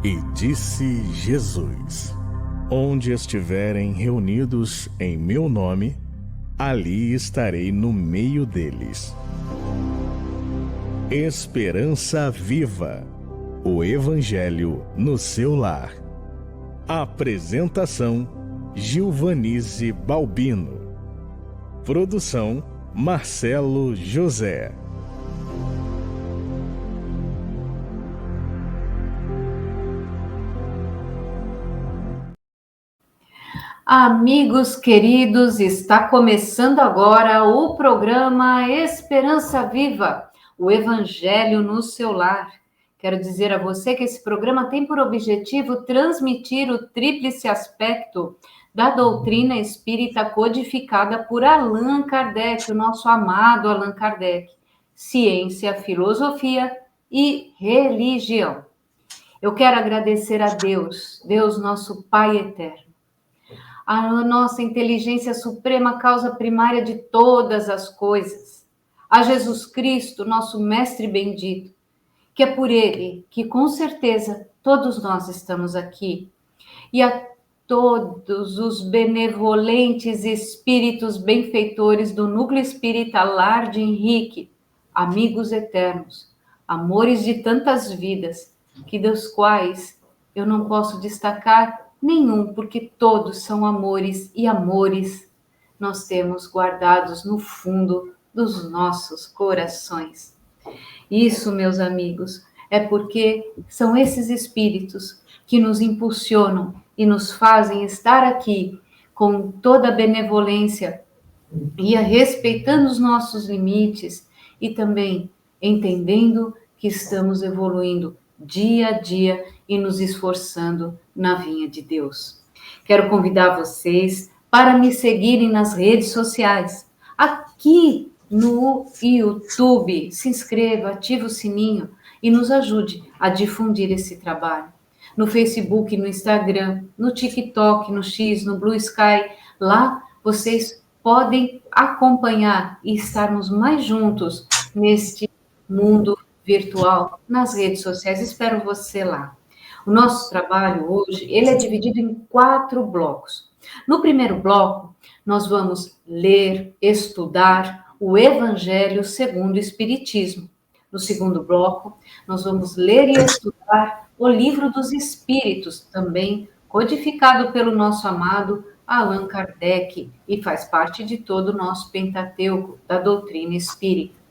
E disse Jesus: onde estiverem reunidos em meu nome, ali estarei no meio deles. Esperança Viva, o Evangelho no seu lar. Apresentação: Gilvanise Balbino. Produção: Marcelo José. Amigos queridos, está começando agora o programa Esperança Viva, o Evangelho no seu lar. Quero dizer a você que esse programa tem por objetivo transmitir o tríplice aspecto da doutrina espírita codificada por Allan Kardec, o nosso amado Allan Kardec: ciência, filosofia e religião. Eu quero agradecer a Deus, nosso Pai eterno, a nossa inteligência suprema, causa primária de todas as coisas, a Jesus Cristo, nosso Mestre bendito, que é por Ele que, com certeza, todos nós estamos aqui, e a todos os benevolentes espíritos benfeitores do Núcleo Espírita Lar de Henrique, amigos eternos, amores de tantas vidas, que dos quais eu não posso destacar nenhum, porque todos são amores, e amores nós temos guardados no fundo dos nossos corações. Isso, meus amigos, é porque são esses espíritos que nos impulsionam e nos fazem estar aqui com toda a benevolência e respeitando os nossos limites e também entendendo que estamos evoluindo dia a dia e nos esforçando na vinha de Deus. Quero convidar vocês para me seguirem nas redes sociais. Aqui no YouTube, se inscreva, ative o sininho e nos ajude a difundir esse trabalho. No Facebook, no Instagram, no TikTok, no X, no Blue Sky, lá vocês podem acompanhar e estarmos mais juntos neste mundo virtual, nas redes sociais. Espero você lá. O nosso trabalho hoje, ele é dividido em 4 blocos. No primeiro bloco, nós vamos ler, estudar o Evangelho segundo o Espiritismo. No segundo bloco, nós vamos ler e estudar o Livro dos Espíritos, também codificado pelo nosso amado Allan Kardec, e faz parte de todo o nosso Pentateuco da doutrina espírita.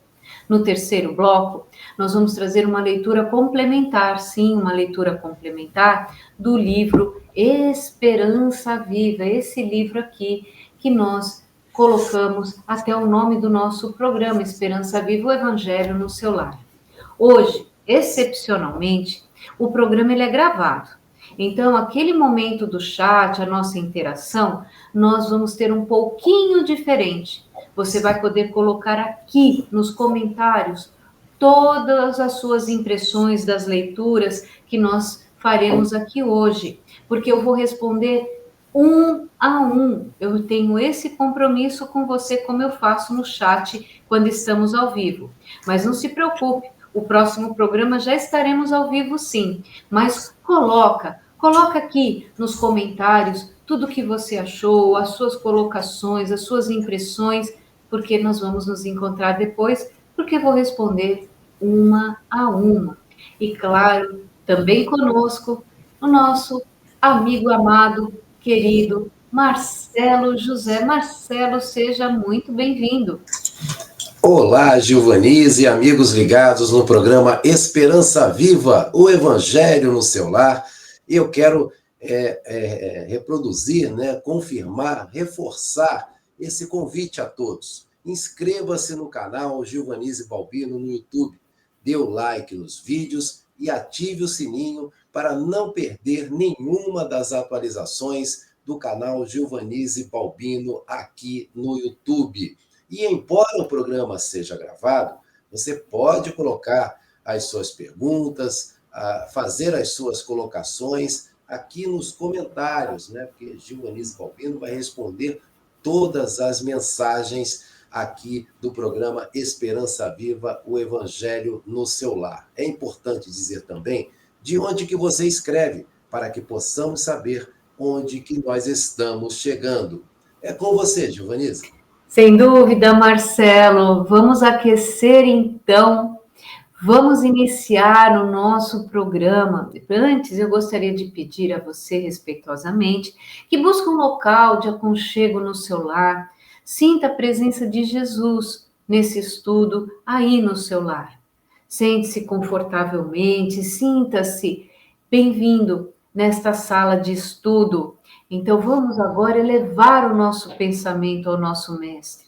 No terceiro bloco, nós vamos trazer uma leitura complementar, sim, uma leitura complementar do livro Esperança Viva, esse livro aqui que nós colocamos até o nome do nosso programa, Esperança Viva, o Evangelho no seu lar. Hoje, excepcionalmente, o programa ele é gravado. Então, aquele momento do chat, a nossa interação, nós vamos ter um pouquinho diferente. Você vai poder colocar aqui nos comentários todas as suas impressões das leituras que nós faremos aqui hoje, porque eu vou responder um a um. Eu tenho esse compromisso com você, como eu faço no chat quando estamos ao vivo. Mas não se preocupe, o próximo programa já estaremos ao vivo, sim. Mas coloca aqui nos comentários tudo o que você achou, as suas colocações, as suas impressões, porque nós vamos nos encontrar depois, porque vou responder uma a uma. E claro, também conosco, o nosso amigo amado, querido Marcelo José. Marcelo, seja muito bem-vindo. Olá, Gilvanise e amigos ligados no programa Esperança Viva, o Evangelho no seu lar. Eu quero reproduzir, confirmar, reforçar esse convite a todos. Inscreva-se no canal Gilvanise Balbino no YouTube, dê o like nos vídeos e ative o sininho para não perder nenhuma das atualizações do canal Gilvanise Balbino aqui no YouTube. E embora o programa seja gravado, você pode colocar as suas perguntas, fazer as suas colocações aqui nos comentários, porque Gilvanise Balbino vai responder todas as mensagens aqui do programa Esperança Viva, o Evangelho no seu lar. É importante dizer também de onde que você escreve, para que possamos saber onde que nós estamos chegando. É com você, Giovanisa. Sem dúvida, Marcelo. Vamos aquecer então. Vamos iniciar o nosso programa. Antes, eu gostaria de pedir a você, respeitosamente, que busque um local de aconchego no seu lar. Sinta a presença de Jesus nesse estudo aí no seu lar. Sente-se confortavelmente, sinta-se bem-vindo nesta sala de estudo. Então, vamos agora elevar o nosso pensamento ao nosso Mestre.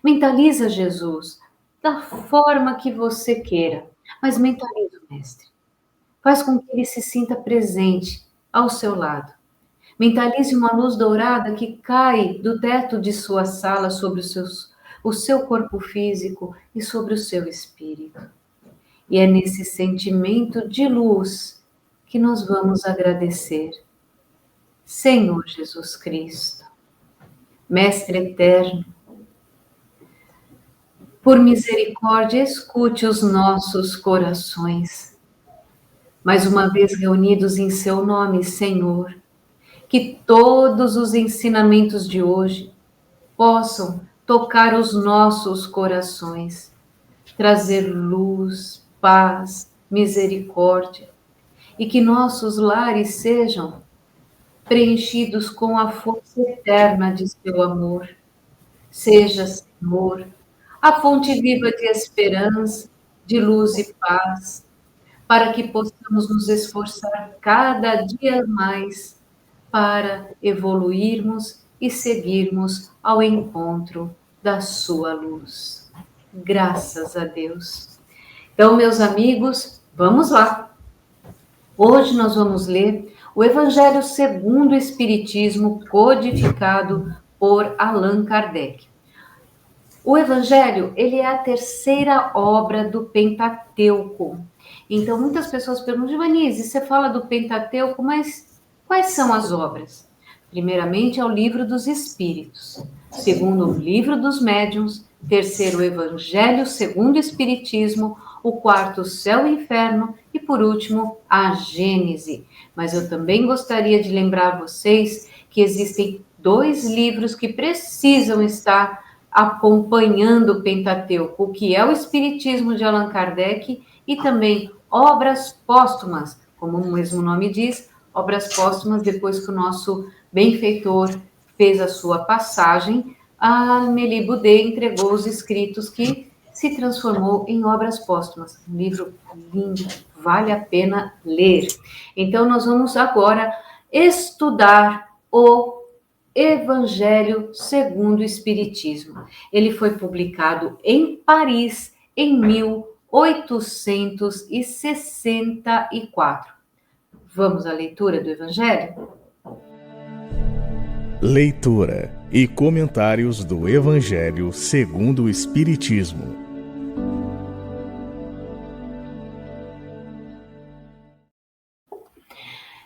Mentaliza Jesus da forma que você queira, mas mentaliza o Mestre. Faz com que ele se sinta presente ao seu lado. Mentalize uma luz dourada que cai do teto de sua sala sobre o seu corpo físico e sobre o seu espírito. E é nesse sentimento de luz que nós vamos agradecer. Senhor Jesus Cristo, Mestre eterno, por misericórdia, escute os nossos corações. Mais uma vez reunidos em seu nome, Senhor, que todos os ensinamentos de hoje possam tocar os nossos corações, trazer luz, paz, misericórdia, e que nossos lares sejam preenchidos com a força eterna de seu amor. Seja, Senhor, a fonte viva de esperança, de luz e paz, para que possamos nos esforçar cada dia mais para evoluirmos e seguirmos ao encontro da sua luz. Graças a Deus. Então, meus amigos, vamos lá. Hoje nós vamos ler o Evangelho segundo o Espiritismo, codificado por Allan Kardec. O Evangelho, ele é a terceira obra do Pentateuco. Então, muitas pessoas perguntam, Giovanise, você fala do Pentateuco, mas quais são as obras? Primeiramente, é o Livro dos Espíritos. Segundo, o Livro dos Médiuns. Terceiro, o Evangelho segundo o Espiritismo. O quarto, o Céu e o Inferno. E, por último, a Gênese. Mas eu também gostaria de lembrar a vocês que existem 2 livros que precisam estar acompanhando o Pentateuco, que é o Espiritismo de Allan Kardec e também obras póstumas, como o mesmo nome diz, obras póstumas depois que o nosso benfeitor fez a sua passagem, a Amélie Boudet entregou os escritos que se transformou em obras póstumas. Um livro lindo, vale a pena ler. Então, nós vamos agora estudar o Evangelho segundo o Espiritismo. Ele foi publicado em Paris em 1864. Vamos à leitura do Evangelho? Leitura e comentários do Evangelho segundo o Espiritismo.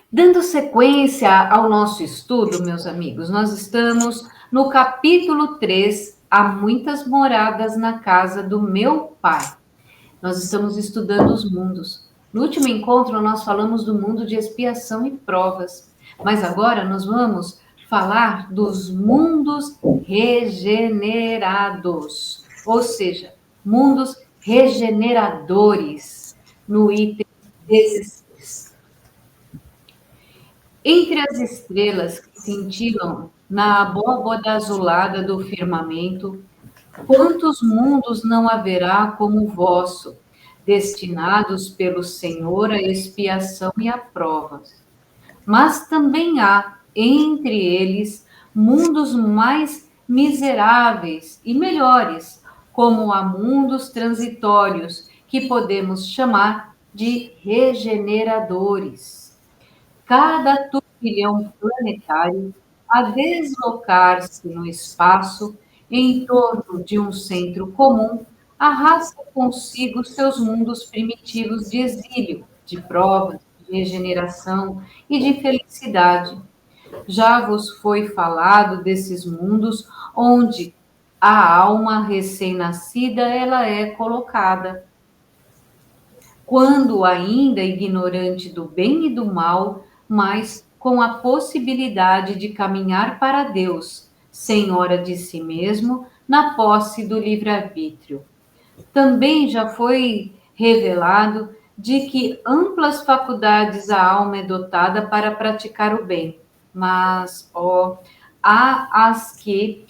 Dando sequência ao nosso estudo, meus amigos, nós estamos no capítulo 3, Há muitas moradas na casa do meu Pai. Nós estamos estudando os mundos. No último encontro, nós falamos do mundo de expiação e provas, mas agora nós vamos falar dos mundos regenerados, ou seja, mundos regeneradores, no item 16. Entre as estrelas que cintilam na abóbada azulada do firmamento, quantos mundos não haverá como o vosso, destinados pelo Senhor à expiação e a provas? Mas também há, entre eles, mundos mais miseráveis e melhores, como há mundos transitórios, que podemos chamar de regeneradores. Cada turbilhão planetário, a deslocar-se no espaço em torno de um centro comum, arrasta consigo seus mundos primitivos de exílio, de prova, de regeneração e de felicidade. Já vos foi falado desses mundos onde a alma recém-nascida ela é colocada. quando ainda ignorante do bem e do mal, mas com a possibilidade de caminhar para Deus, senhora de si mesmo, na posse do livre-arbítrio. Também já foi revelado de que amplas faculdades a alma é dotada para praticar o bem, mas, há as que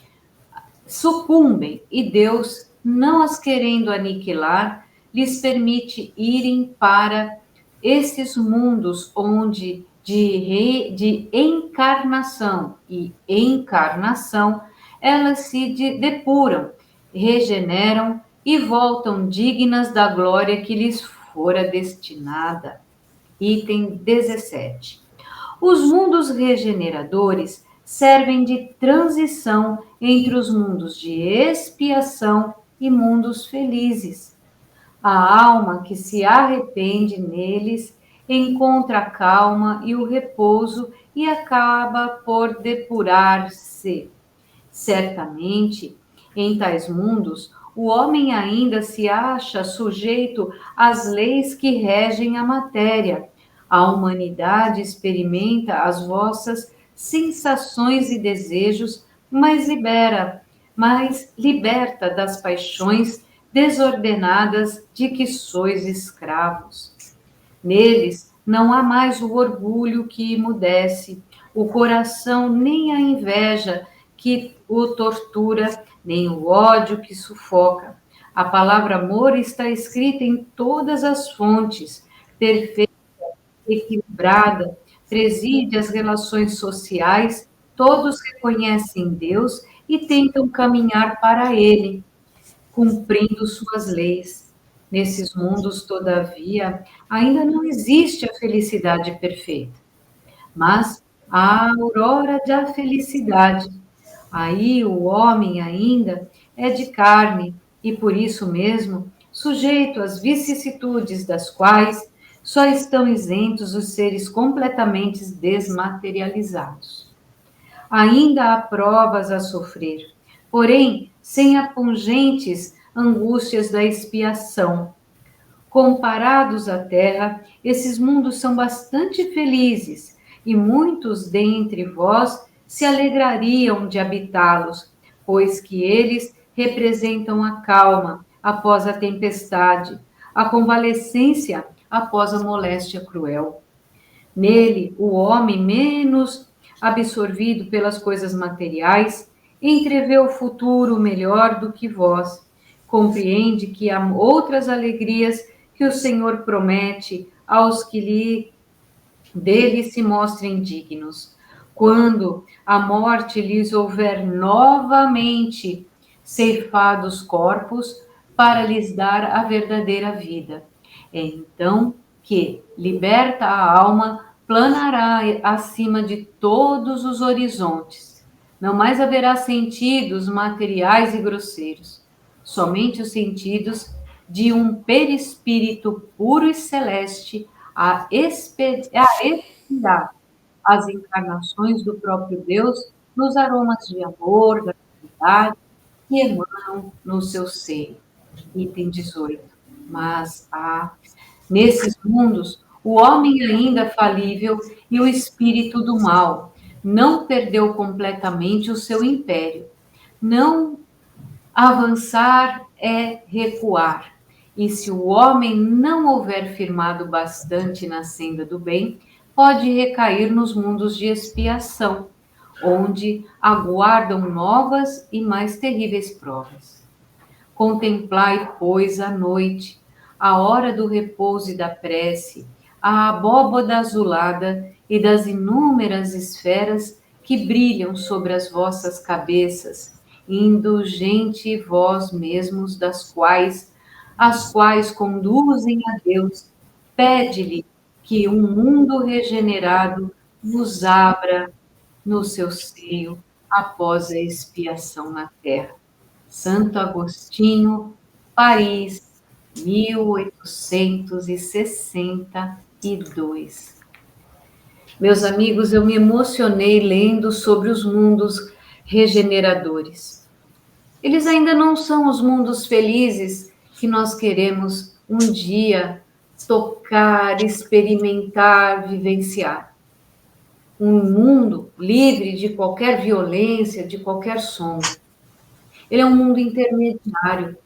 sucumbem e Deus, não as querendo aniquilar, lhes permite irem para esses mundos onde de encarnação e encarnação elas se depuram, regeneram e voltam dignas da glória que lhes fora destinada. Item 17. Os mundos regeneradores servem de transição entre os mundos de expiação e mundos felizes. A alma que se arrepende neles encontra a calma e o repouso e acaba por depurar-se. Certamente, em tais mundos, o homem ainda se acha sujeito às leis que regem a matéria. A humanidade experimenta as vossas sensações e desejos, mas liberta das paixões desordenadas de que sois escravos. Neles não há mais o orgulho que emudece, o coração, nem a inveja que o tortura, nem o ódio que sufoca. A palavra amor está escrita em todas as fontes, perfeita, equilibrada, preside as relações sociais, todos reconhecem Deus e tentam caminhar para Ele, cumprindo suas leis. Nesses mundos, todavia, ainda não existe a felicidade perfeita, mas a aurora da felicidade. Aí o homem ainda é de carne e, por isso mesmo, sujeito às vicissitudes das quais só estão isentos os seres completamente desmaterializados. Ainda há provas a sofrer, porém, sem as pungentes angústias da expiação. Comparados à Terra, esses mundos são bastante felizes, e muitos dentre vós se alegrariam de habitá-los, pois que eles representam a calma após a tempestade, a convalescência após a moléstia cruel. Nele, o homem menos absorvido pelas coisas materiais entrevê o futuro melhor do que vós. Compreende que há outras alegrias que o Senhor promete aos que dele se mostrem dignos. Quando a morte lhes houver novamente ceifado os corpos para lhes dar a verdadeira vida. É então que, liberta a alma, planará acima de todos os horizontes. Não mais haverá sentidos materiais e grosseiros, somente os sentidos de um perispírito puro e celeste a expirar as encarnações do próprio Deus nos aromas de amor, da caridade que emanam no seu seio. Item 18. Mas nesses mundos, o homem ainda é falível e o espírito do mal não perdeu completamente o seu império. Não avançar é recuar. E se o homem não houver firmado bastante na senda do bem, pode recair nos mundos de expiação, onde aguardam novas e mais terríveis provas. Contemplai, pois, a noite, a hora do repouso e da prece, a abóboda azulada e das inúmeras esferas que brilham sobre as vossas cabeças, indulgente vós mesmos as quais conduzem a Deus. Pede-lhe que um mundo regenerado vos abra no seu seio após a expiação na terra. Santo Agostinho, Paris, 1862. Meus amigos, eu me emocionei lendo sobre os mundos regeneradores. Eles ainda não são os mundos felizes que nós queremos um dia tocar, experimentar, vivenciar. Um mundo livre de qualquer violência, de qualquer sombra. Ele é um mundo intermediário.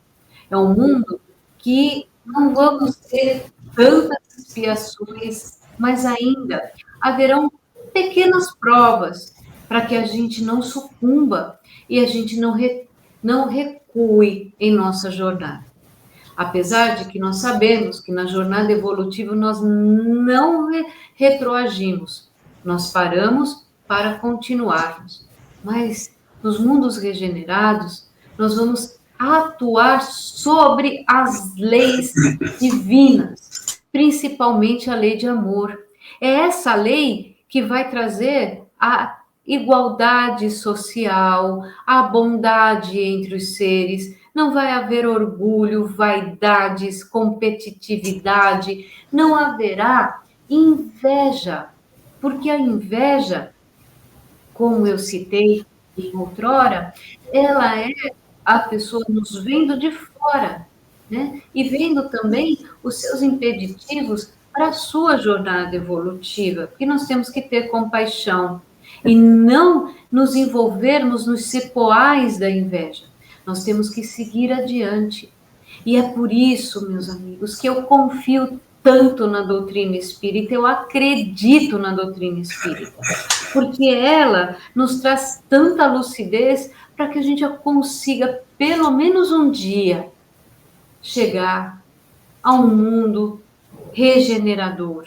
É um mundo que não vamos ter tantas expiações, mas ainda haverão pequenas provas para que a gente não sucumba e a gente não recue em nossa jornada. Apesar de que nós sabemos que na jornada evolutiva nós não retroagimos, nós paramos para continuarmos. Mas nos mundos regenerados, nós vamos atuar sobre as leis divinas, principalmente a lei de amor. É essa lei que vai trazer a igualdade social, a bondade entre os seres. Não vai haver orgulho, vaidades, competitividade, não haverá inveja, porque a inveja, como eu citei em outrora, ela é a pessoa nos vendo de fora, né? E vendo também os seus impeditivos para a sua jornada evolutiva, porque nós temos que ter compaixão e não nos envolvermos nos cipoais da inveja. Nós temos que seguir adiante. E é por isso, meus amigos, que eu confio tanto na doutrina espírita, eu acredito na doutrina espírita, porque ela nos traz tanta lucidez para que a gente consiga, pelo menos um dia, chegar a um mundo regenerador,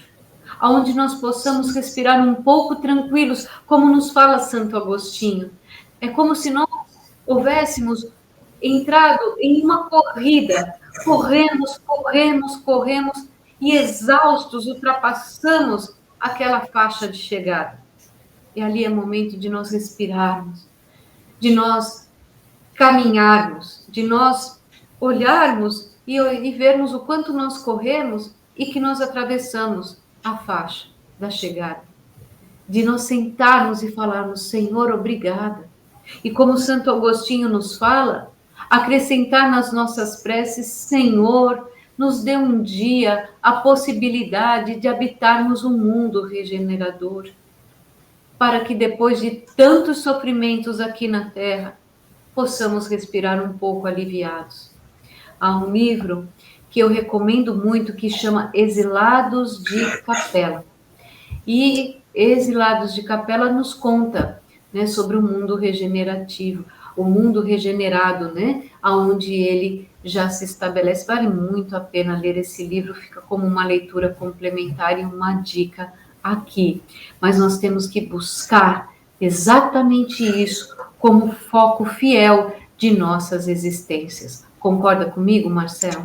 onde nós possamos respirar um pouco tranquilos, como nos fala Santo Agostinho. É como se nós houvéssemos entrado em uma corrida, corremos, e exaustos ultrapassamos aquela faixa de chegada. E ali é momento de nós respirarmos, de nós caminharmos, de nós olharmos e vermos o quanto nós corremos e que nós atravessamos a faixa da chegada. De nós sentarmos e falarmos, Senhor, obrigada. E como Santo Agostinho nos fala, acrescentar nas nossas preces, Senhor, nos dê um dia a possibilidade de habitarmos um mundo regenerador, para que depois de tantos sofrimentos aqui na Terra, possamos respirar um pouco aliviados. Há um livro que eu recomendo muito que chama Exilados de Capela. E Exilados de Capela nos conta, né, sobre o mundo regenerativo, o mundo regenerado, né, onde ele já se estabelece. Vale muito a pena ler esse livro, fica como uma leitura complementar e uma dica aqui. Mas nós temos que buscar exatamente isso como foco fiel de nossas existências. Concorda comigo, Marcelo?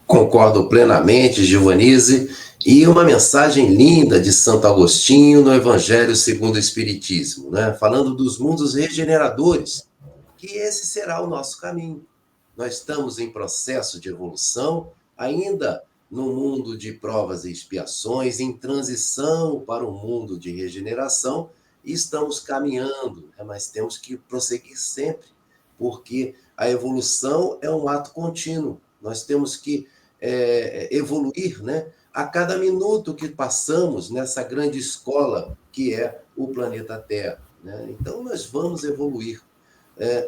Concordo plenamente, Giovanise. E uma mensagem linda de Santo Agostinho no Evangelho segundo o Espiritismo, né? Falando dos mundos regeneradores, que esse será o nosso caminho. Nós estamos em processo de evolução, ainda no mundo de provas e expiações, em transição para um mundo de regeneração, e estamos caminhando, né? Mas temos que prosseguir sempre, porque a evolução é um ato contínuo. Nós temos que evoluir, né? A cada minuto que passamos nessa grande escola que é o planeta Terra, né? Então, nós vamos evoluir.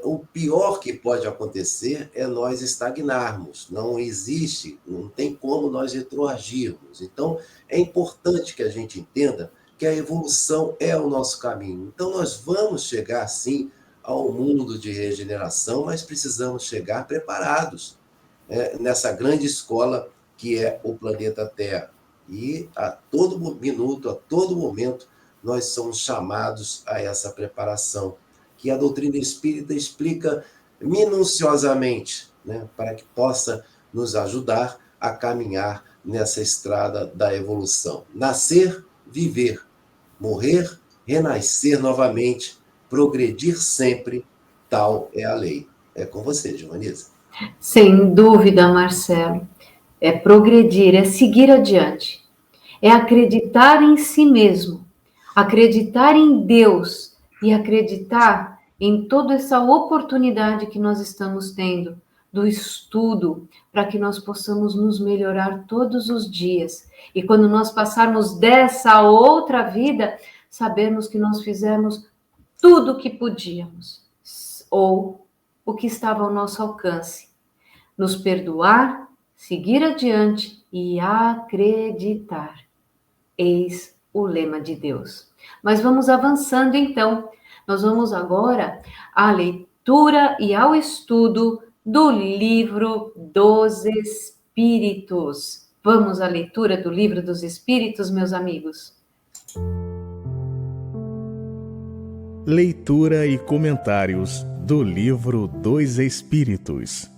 O pior que pode acontecer é nós estagnarmos. Não existe, não tem como nós retroagirmos. Então, é importante que a gente entenda que a evolução é o nosso caminho. Então, nós vamos chegar, sim, ao mundo de regeneração, mas precisamos chegar preparados nessa grande escola que é o planeta Terra. E a todo minuto, a todo momento, nós somos chamados a essa preparação, que a doutrina espírita explica minuciosamente, né, para que possa nos ajudar a caminhar nessa estrada da evolução. Nascer, viver, morrer, renascer novamente, progredir sempre, tal é a lei. É com você, Giovanisa. Sem dúvida, Marcelo. É progredir, é seguir adiante, é acreditar em si mesmo, acreditar em Deus e acreditar em toda essa oportunidade que nós estamos tendo do estudo, para que nós possamos nos melhorar todos os dias. E quando nós passarmos dessa outra vida, sabermos que nós fizemos tudo o que podíamos, ou o que estava ao nosso alcance. Nos perdoar, seguir adiante e acreditar. Eis o lema de Deus. Mas vamos avançando então. Nós vamos agora à leitura e ao estudo do Livro dos Espíritos. Vamos à leitura do Livro dos Espíritos, meus amigos? Leitura e comentários do Livro dos Espíritos.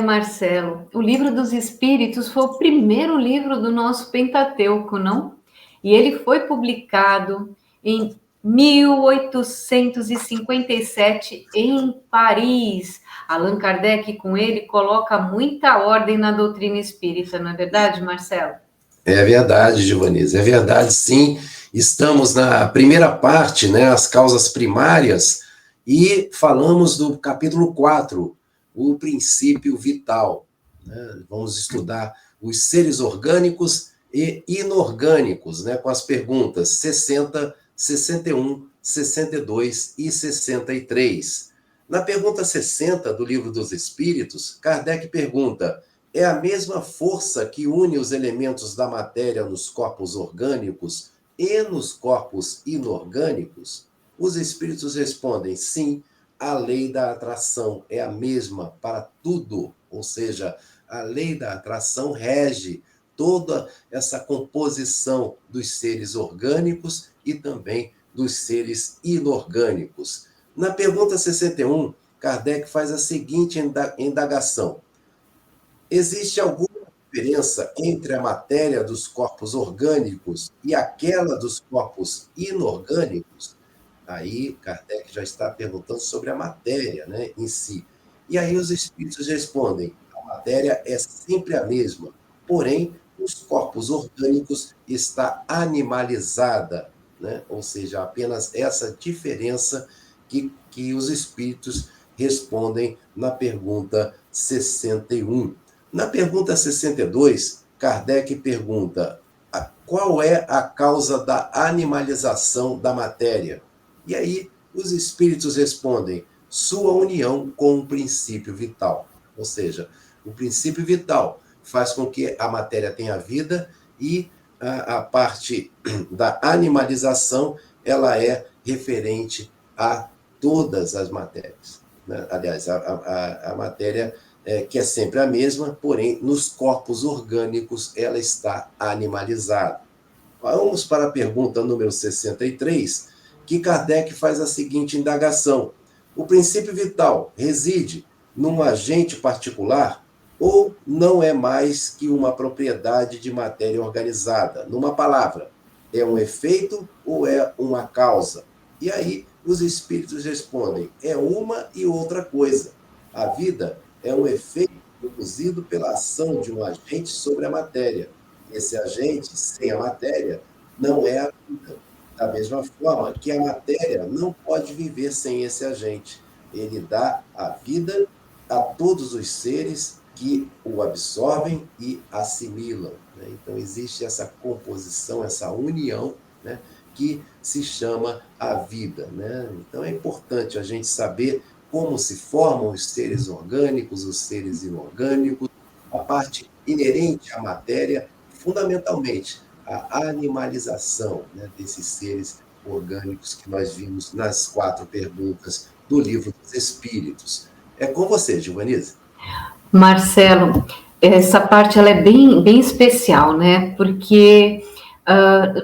Marcelo, o Livro dos Espíritos foi o primeiro livro do nosso Pentateuco, não? E ele foi publicado em 1857 em Paris. Allan Kardec, com ele, coloca muita ordem na doutrina espírita, não é verdade, Marcelo? É verdade, Giovanise, é verdade, sim. Estamos na primeira parte, né, as causas primárias, e falamos do capítulo 4, o princípio vital. Né? Vamos estudar os seres orgânicos e inorgânicos, né, com as perguntas 60, 61, 62 e 63. Na pergunta 60 do Livro dos Espíritos, Kardec pergunta: é a mesma força que une os elementos da matéria nos corpos orgânicos e nos corpos inorgânicos? Os espíritos respondem: sim, a lei da atração é a mesma para tudo, ou seja, a lei da atração rege toda essa composição dos seres orgânicos e também dos seres inorgânicos. Na pergunta 61, Kardec faz a seguinte indagação: existe alguma diferença entre a matéria dos corpos orgânicos e aquela dos corpos inorgânicos? Aí Kardec já está perguntando sobre a matéria, né, em si. E aí os espíritos respondem: a matéria é sempre a mesma, porém, os corpos orgânicos está animalizada, né? Ou seja, apenas essa diferença que os espíritos respondem na pergunta 61. Na pergunta 62, Kardec pergunta: qual é a causa da animalização da matéria? E aí os espíritos respondem: sua união com o princípio vital. Ou seja, o princípio vital faz com que a matéria tenha vida, e a parte da animalização ela é referente a todas as matérias. Né? Aliás, a matéria que é sempre a mesma, porém, nos corpos orgânicos ela está animalizada. Vamos para a pergunta número 63, que Kardec faz a seguinte indagação: o princípio vital reside num agente particular ou não é mais que uma propriedade de matéria organizada? Numa palavra, é um efeito ou é uma causa? E aí os espíritos respondem: é uma e outra coisa. A vida é um efeito produzido pela ação de um agente sobre a matéria. Esse agente, sem a matéria, não é a vida. Da mesma forma que a matéria não pode viver sem esse agente. Ele dá a vida a todos os seres que o absorvem e assimilam. Né? Então, existe essa composição, essa união, né, que se chama a vida. Né? Então, é importante a gente saber como se formam os seres orgânicos, os seres inorgânicos, a parte inerente à matéria, fundamentalmente a animalização, né, desses seres orgânicos que nós vimos nas 4 perguntas do Livro dos Espíritos. É com você, Giovanise. Marcelo, essa parte ela é bem especial, né? Porque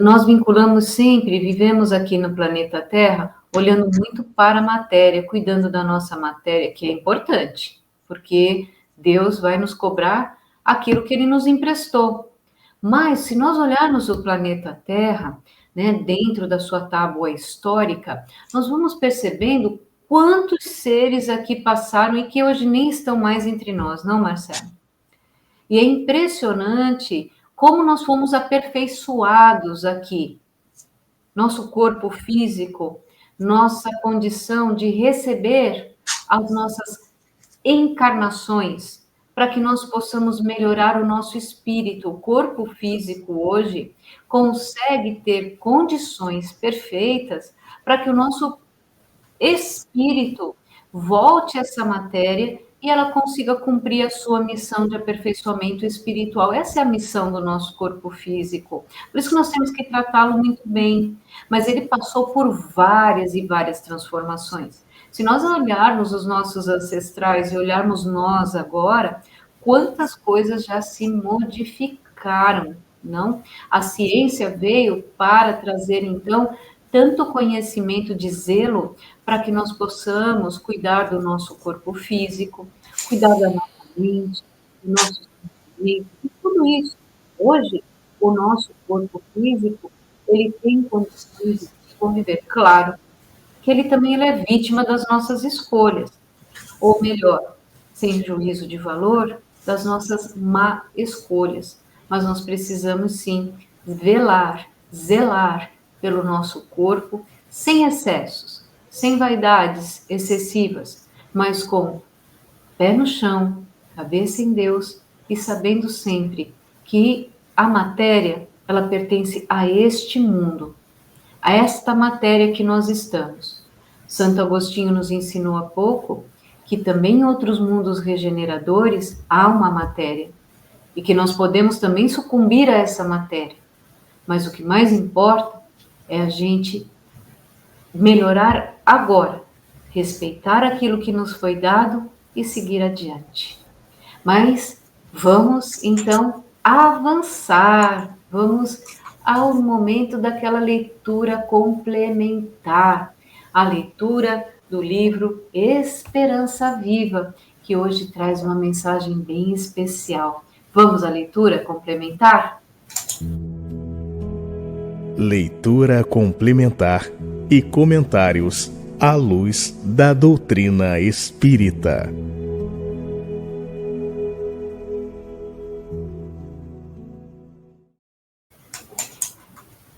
nós vinculamos sempre, vivemos aqui no planeta Terra, olhando muito para a matéria, cuidando da nossa matéria, que é importante, porque Deus vai nos cobrar aquilo que Ele nos emprestou. Mas, se nós olharmos o planeta Terra, né, dentro da sua tábua histórica, nós vamos percebendo quantos seres aqui passaram e que hoje nem estão mais entre nós, não, Marcelo? E é impressionante como nós fomos aperfeiçoados aqui. Nosso corpo físico nossa condição de receber as nossas encarnações, para que nós possamos melhorar o nosso espírito. O corpo físico hoje consegue ter condições perfeitas para que o nosso espírito volte a essa matéria e ela consiga cumprir a sua missão de aperfeiçoamento espiritual. Essa é a missão do nosso corpo físico. Por isso que nós temos que tratá-lo muito bem. Mas ele passou por várias e várias transformações. Se nós olharmos os nossos ancestrais e olharmos nós agora, quantas coisas já se modificaram, não? A ciência veio para trazer, então, tanto conhecimento de zelo para que nós possamos cuidar do nosso corpo físico, cuidar da nossa mente, do nosso sentimento, e tudo isso. Hoje, o nosso corpo físico, ele tem condições de conviver. Claro que ele é vítima das nossas escolhas, ou melhor, sem juízo de valor, das nossas má escolhas. Mas nós precisamos, sim, zelar pelo nosso corpo, sem excessos, sem vaidades excessivas, mas com pé no chão, cabeça em Deus e sabendo sempre que a matéria, ela pertence a este mundo, a esta matéria que nós estamos. Santo Agostinho nos ensinou há pouco que também em outros mundos regeneradores há uma matéria e que nós podemos também sucumbir a essa matéria. Mas o que mais importa é a gente melhorar agora, respeitar aquilo que nos foi dado e seguir adiante. Mas vamos, então, avançar. Vamos ao momento daquela leitura complementar. A leitura do livro Esperança Viva, que hoje traz uma mensagem bem especial. Vamos à leitura complementar? Leitura complementar e comentários à luz da doutrina espírita.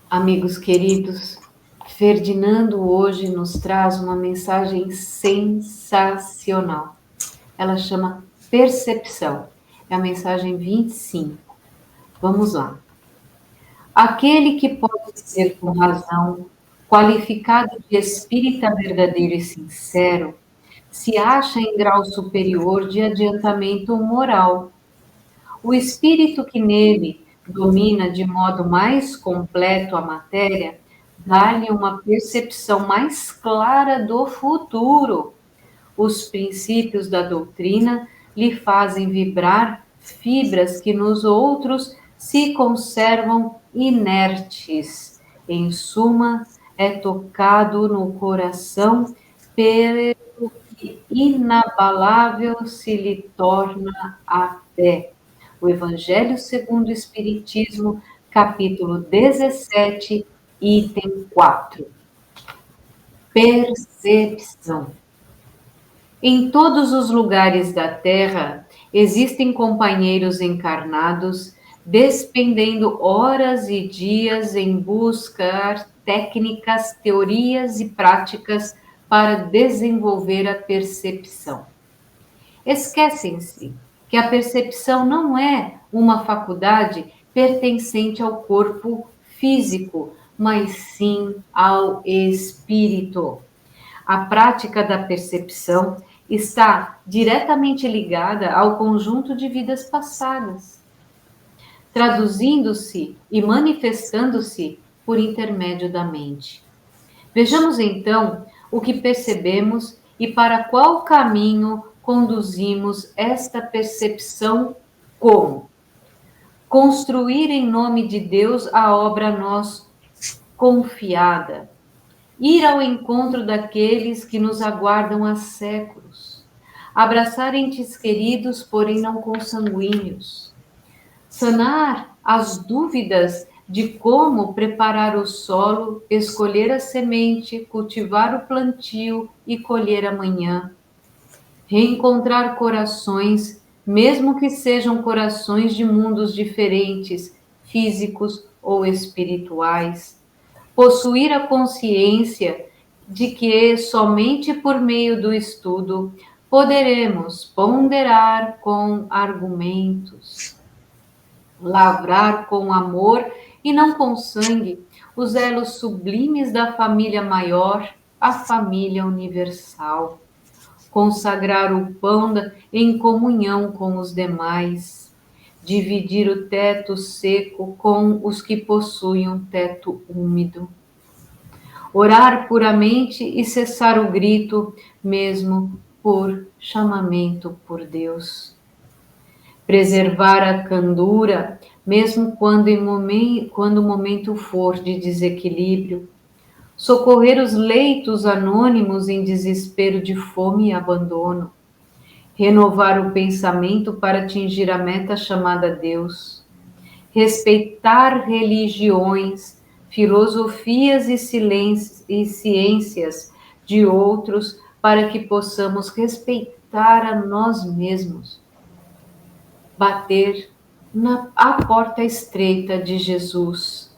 Amigos queridos, Ferdinando hoje nos traz uma mensagem sensacional. Ela chama percepção. É a mensagem 25. Vamos lá. Aquele que pode ser com razão qualificado de espírita verdadeiro e sincero, se acha em grau superior de adiantamento moral. O espírito que nele domina de modo mais completo a matéria, dá-lhe uma percepção mais clara do futuro. Os princípios da doutrina lhe fazem vibrar fibras que nos outros se conservam inertes. Em suma, é tocado no coração pelo que inabalável se lhe torna a fé. O Evangelho segundo o Espiritismo, capítulo 17, item 4. Percepção. Em todos os lugares da Terra existem companheiros encarnados despendendo horas e dias em buscar técnicas, teorias e práticas para desenvolver a percepção. Esquecem-se que a percepção não é uma faculdade pertencente ao corpo físico, mas sim ao espírito. A prática da percepção está diretamente ligada ao conjunto de vidas passadas, traduzindo-se e manifestando-se por intermédio da mente. Vejamos então o que percebemos e para qual caminho conduzimos esta percepção como construir em nome de Deus a obra a nós confiada, ir ao encontro daqueles que nos aguardam há séculos, abraçar entes queridos, porém não consanguíneos, sanar as dúvidas de como preparar o solo, escolher a semente, cultivar o plantio e colher amanhã, reencontrar corações, mesmo que sejam corações de mundos diferentes, físicos ou espirituais, possuir a consciência de que somente por meio do estudo poderemos ponderar com argumentos, lavrar com amor e não com sangue os elos sublimes da família maior, a família universal. Consagrar o pão em comunhão com os demais, dividir o teto seco com os que possuem um teto úmido. Orar puramente e cessar o grito, mesmo por chamamento por Deus. Preservar a candura, mesmo quando o momento for de desequilíbrio. Socorrer os leitos anônimos em desespero de fome e abandono. Renovar o pensamento para atingir a meta chamada Deus. Respeitar religiões, filosofias e ciências de outros para que possamos respeitar a nós mesmos. Bater à porta estreita de Jesus.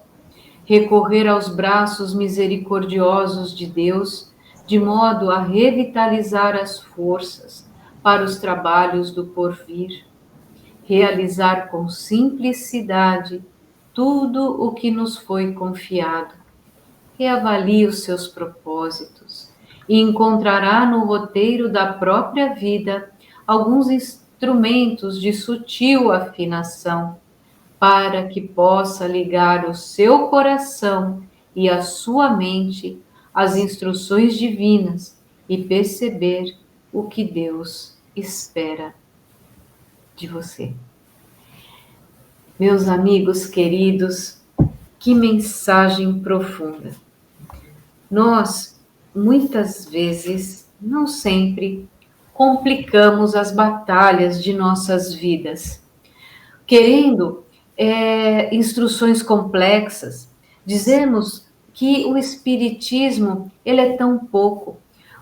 Recorrer aos braços misericordiosos de Deus, de modo a revitalizar as forças para os trabalhos do porvir. Realizar com simplicidade tudo o que nos foi confiado. Reavalie os seus propósitos e encontrará no roteiro da própria vida alguns instrumentos de sutil afinação para que possa ligar o seu coração e a sua mente às instruções divinas e perceber o que Deus espera de você. Meus amigos queridos, que mensagem profunda. Nós, muitas vezes, não sempre, complicamos as batalhas de nossas vidas, querendo instruções complexas. Dizemos que o Espiritismo, ele é tão pouco.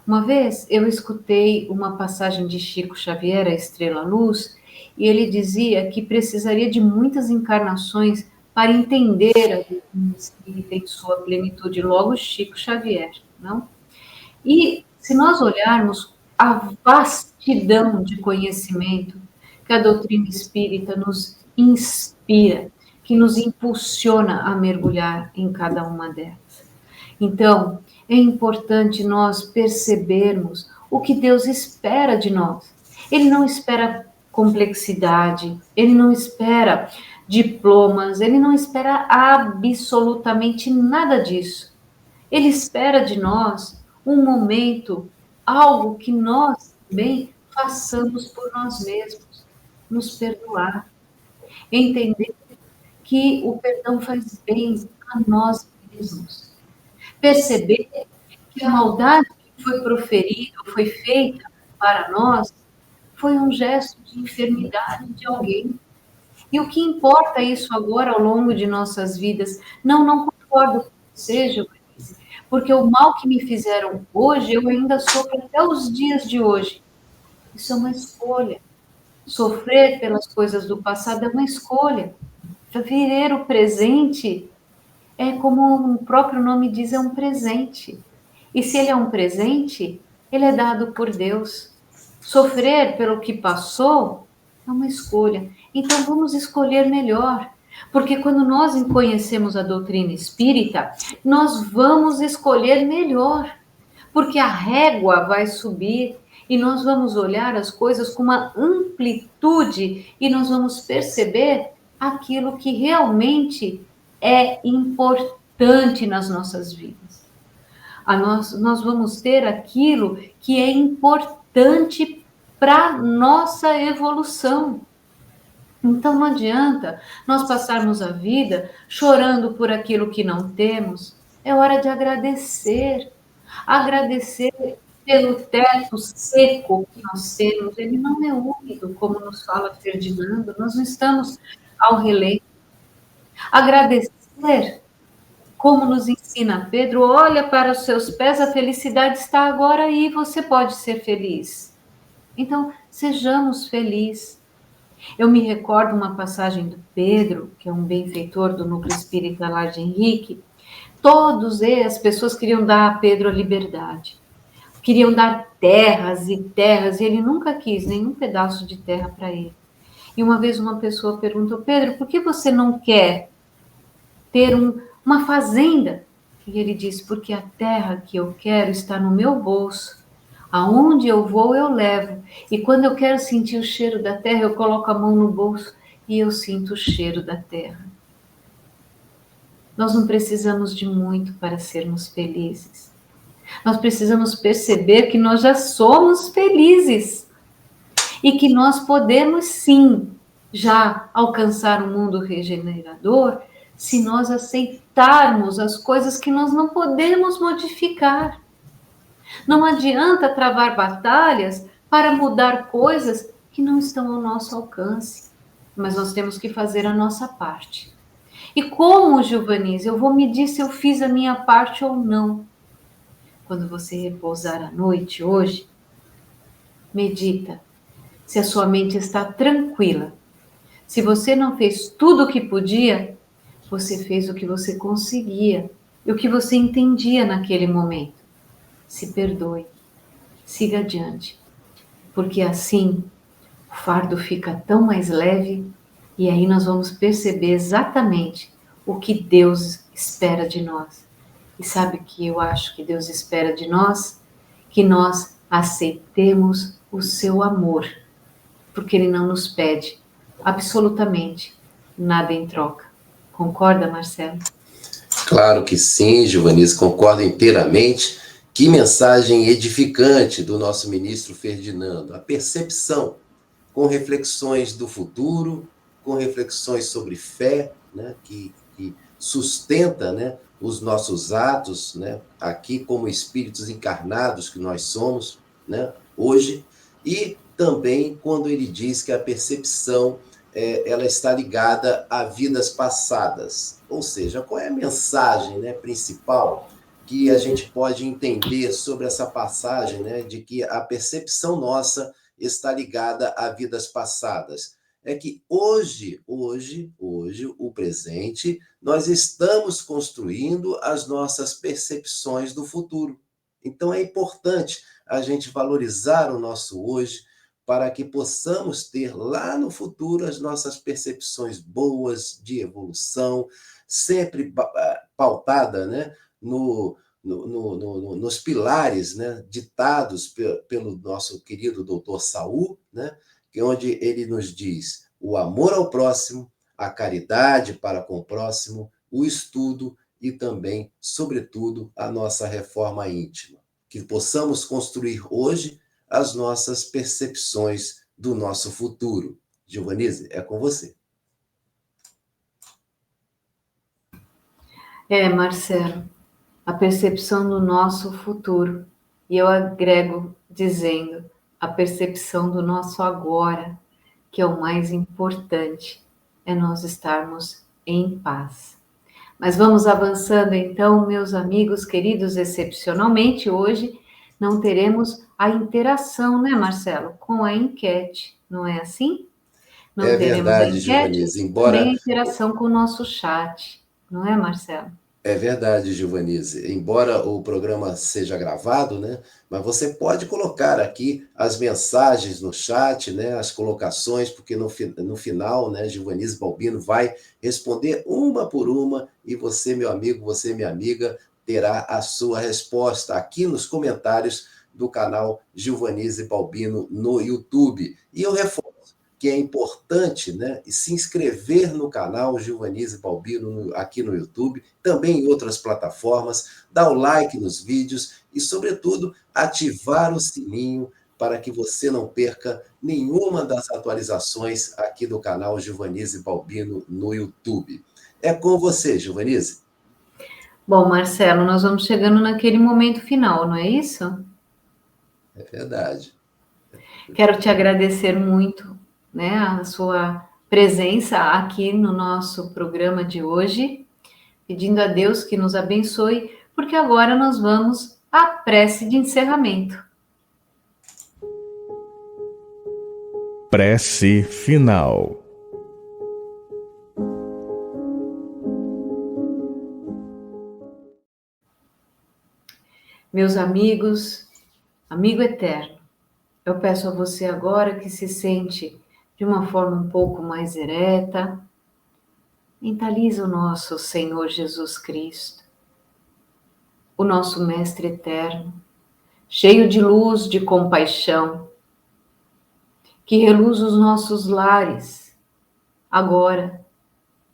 Uma vez eu escutei uma passagem de Chico Xavier, a Estrela Luz, e ele dizia que precisaria de muitas encarnações para entender a doutrina espírita em sua plenitude, logo Chico Xavier, não? E se nós olharmos a vastidão de conhecimento que a doutrina espírita nos inspira, que nos impulsiona a mergulhar em cada uma delas. Então, é importante nós percebermos o que Deus espera de nós. Ele não espera complexidade, ele não espera diplomas, ele não espera absolutamente nada disso. Ele espera de nós um momento, algo que nós também façamos por nós mesmos, nos perdoar, entender que o perdão faz bem a nós mesmos, perceber que a maldade que foi proferida, foi feita para nós, foi um gesto de enfermidade de alguém. E o que importa isso agora ao longo de nossas vidas? Não concordo com você, Giovanni, porque o mal que me fizeram hoje, eu ainda sofro até os dias de hoje. Isso é uma escolha. Sofrer pelas coisas do passado é uma escolha. Viver o presente é, como o próprio nome diz, é um presente. E se ele é um presente, ele é dado por Deus. Sofrer pelo que passou é uma escolha. Então vamos escolher melhor. Porque quando nós conhecemos a doutrina espírita, nós vamos escolher melhor. Porque a régua vai subir e nós vamos olhar as coisas com uma amplitude e nós vamos perceber aquilo que realmente é importante nas nossas vidas. Nós vamos ter aquilo que é importante para nossa evolução. Então não adianta nós passarmos a vida chorando por aquilo que não temos. É hora de agradecer. Agradecer pelo teto seco que nós temos. Ele não é úmido, como nos fala Ferdinando. Nós não estamos ao relento. Agradecer, como nos ensina Pedro, olha para os seus pés, a felicidade está agora aí, você pode ser feliz. Então, sejamos felizes. Eu me recordo uma passagem do Pedro, que é um benfeitor do Núcleo Espírita lá de Henrique, Todos as pessoas queriam dar a Pedro a liberdade. Queriam dar terras e terras, e ele nunca quis nenhum pedaço de terra para ele. E uma vez uma pessoa perguntou: Pedro, por que você não quer ter uma fazenda? E ele disse: porque a terra que eu quero está no meu bolso. Aonde eu vou, eu levo. E quando eu quero sentir o cheiro da terra, eu coloco a mão no bolso e eu sinto o cheiro da terra. Nós não precisamos de muito para sermos felizes. Nós precisamos perceber que nós já somos felizes e que nós podemos sim já alcançar um mundo regenerador se nós aceitarmos as coisas que nós não podemos modificar. Não adianta travar batalhas para mudar coisas que não estão ao nosso alcance, mas nós temos que fazer a nossa parte. E como, Giovanise, eu vou medir se eu fiz a minha parte ou não? Quando você repousar à noite hoje, medita se a sua mente está tranquila. Se você não fez tudo o que podia, você fez o que você conseguia e o que você entendia naquele momento. Se perdoe, siga adiante, porque assim o fardo fica tão mais leve e aí nós vamos perceber exatamente o que Deus espera de nós. E sabe o que eu acho que Deus espera de nós? Que nós aceitemos o seu amor, porque Ele não nos pede absolutamente nada em troca. Concorda, Marcelo? Claro que sim, Giovanise, concordo inteiramente. Que mensagem edificante do nosso ministro Ferdinando. A percepção, com reflexões do futuro, com reflexões sobre fé, né, que sustenta, né, os nossos atos, né, aqui como espíritos encarnados que nós somos, né, hoje, e também quando ele diz que a percepção ela está ligada a vidas passadas. Ou seja, qual é a mensagem, né, principal que a gente pode entender sobre essa passagem, né, de que a percepção nossa está ligada a vidas passadas? É que hoje, o presente, nós estamos construindo as nossas percepções do futuro. Então é importante a gente valorizar o nosso hoje para que possamos ter lá no futuro as nossas percepções boas de evolução, sempre pautada, né, nos pilares, né, ditados pelo nosso querido doutor Saul, né, onde ele nos diz o amor ao próximo, a caridade para com o próximo, o estudo e também, sobretudo, a nossa reforma íntima. Que possamos construir hoje as nossas percepções do nosso futuro. Giovanise, é com você. Marcelo, a percepção do nosso futuro. E eu agrego dizendo a percepção do nosso agora, que é o mais importante, é nós estarmos em paz. Mas vamos avançando então, meus amigos queridos, excepcionalmente hoje não teremos a interação, né, Marcelo, com a enquete, não é assim? Não teremos a Verdade, enquete, Giovanise, nem a embora interação com o nosso chat, não é, Marcelo? É verdade, Giovanise. Embora o programa seja gravado, né? Mas você pode colocar aqui as mensagens no chat, né? As colocações, porque no final, né? Giovanise Balbino vai responder uma por uma e você, meu amigo, você, minha amiga, terá a sua resposta aqui nos comentários do canal Giovanise Balbino no YouTube. E eu reforço que é importante, né, se inscrever no canal Giovanise Balbino aqui no YouTube, também em outras plataformas, dar o like nos vídeos e, sobretudo, ativar o sininho para que você não perca nenhuma das atualizações aqui do canal Giovanise Balbino no YouTube. É com você, Giovanise. Bom, Marcelo, nós vamos chegando naquele momento final, não é isso? É verdade. Quero te agradecer muito, né, a sua presença aqui no nosso programa de hoje, pedindo a Deus que nos abençoe, porque agora nós vamos à prece de encerramento. Prece final. Meus amigos, amigo eterno, eu peço a você agora que se sente de uma forma um pouco mais ereta, mentaliza o nosso Senhor Jesus Cristo, o nosso Mestre eterno, cheio de luz, de compaixão, que reluz os nossos lares, agora,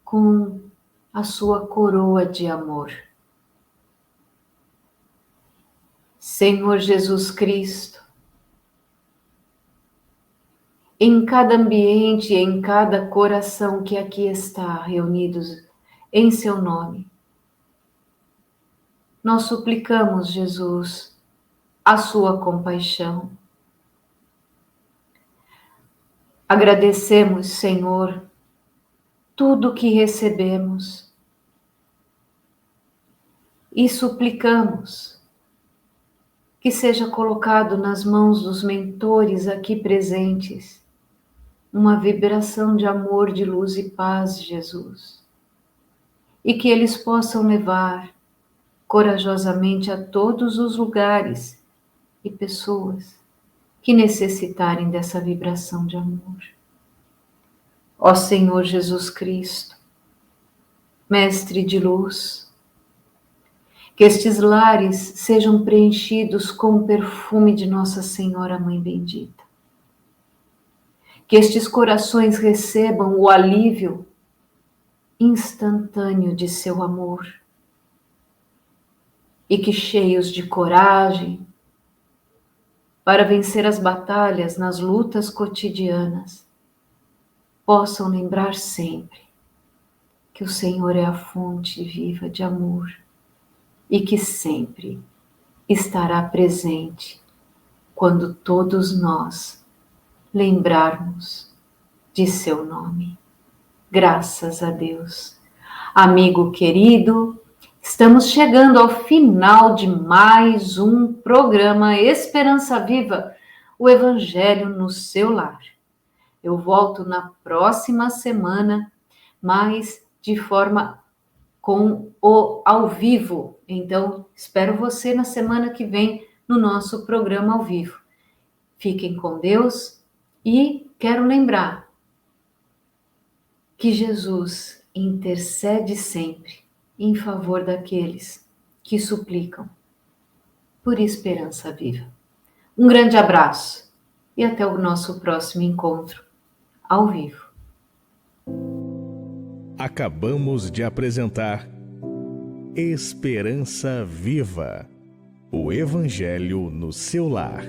com a sua coroa de amor. Senhor Jesus Cristo, em cada ambiente, em cada coração que aqui está reunidos em seu nome, nós suplicamos, Jesus, a sua compaixão. Agradecemos, Senhor, tudo que recebemos e suplicamos que seja colocado nas mãos dos mentores aqui presentes uma vibração de amor, de luz e paz, Jesus, e que eles possam levar corajosamente a todos os lugares e pessoas que necessitarem dessa vibração de amor. Ó Senhor Jesus Cristo, Mestre de luz, que estes lares sejam preenchidos com o perfume de Nossa Senhora Mãe Bendita. Que estes corações recebam o alívio instantâneo de seu amor. E que, cheios de coragem para vencer as batalhas nas lutas cotidianas, possam lembrar sempre que o Senhor é a fonte viva de amor e que sempre estará presente quando todos nós lembrarmos de seu nome. Graças a Deus. Amigo querido, estamos chegando ao final de mais um programa Esperança Viva, o Evangelho no seu lar. Eu volto na próxima semana, mas de forma com o ao vivo. Então, espero você na semana que vem no nosso programa ao vivo. Fiquem com Deus e quero lembrar que Jesus intercede sempre em favor daqueles que suplicam por esperança viva. Um grande abraço e até o nosso próximo encontro ao vivo. Acabamos de apresentar Esperança Viva, o Evangelho no seu lar.